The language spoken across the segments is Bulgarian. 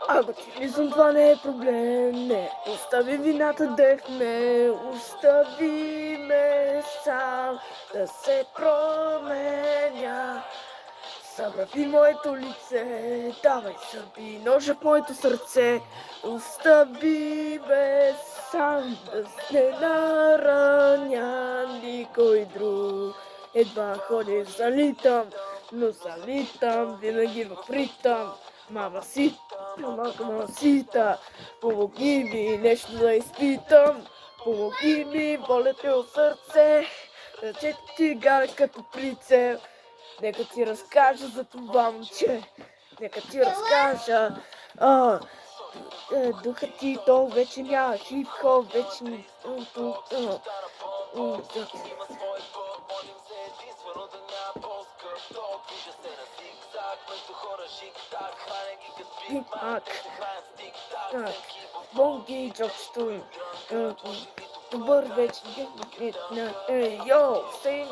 Ако цинизъм това не е проблем, не. Остави вината да в ме, остави ме сам да се променя. Събрави моето лице, давай съби ножа в моето сърце, остави ме сам да не нараня никой друг. Едва ходя залитам, но залитам винаги в ритъм. Мама сита, помогни ми нещо да изпитам, помогни ми, воля те от сърце, ръцете ти галят като прицел. Нека ти разкажа за това момче, нека ти разкажа. Духът ти то вече няма, хип-хоп вече ни... Бонги, джобчето, добър вече, йо, сей,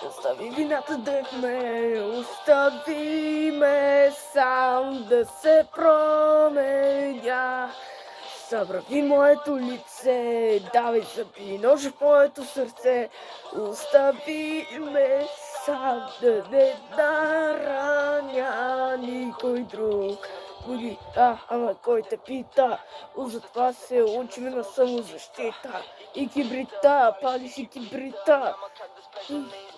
остави вината да в ме, остави ме сам да се променя. Събрави моето лице, давай зъби нож в моето сърце, остави ме сам да не нараня никой друг. Буди, ама кой те пита? Затова се учим на самозащита. И кибрита, палиш и кибрита.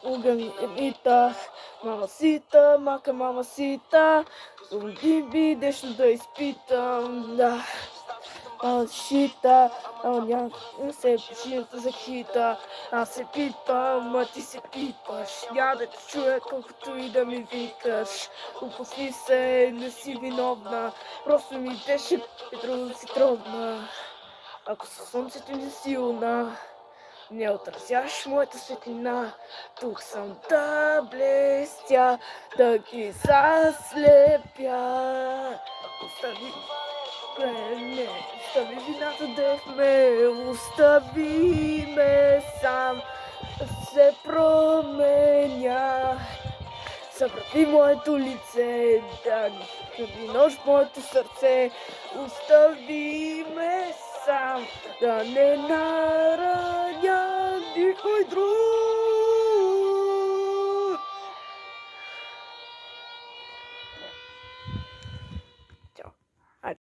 Огън емита, мамасита, мака мамасита. Зомби бидеш да изпитам, да. Шита, няма се причината за хита. Аз се пипам, а ти се пипаш. Няма да те чуя колкото и да ми викаш. Опусни се, не си виновна. Просто ми беше трудно си трудна. Ако със слънцето не силна, не отразяваш моята светлина. Тук съм да блестя, да ги заслепя. Остави вината да в ме, остави ме сам да се променя. Събрави моето лице, да ви нож в моето сърце, остави ме сам да не нараня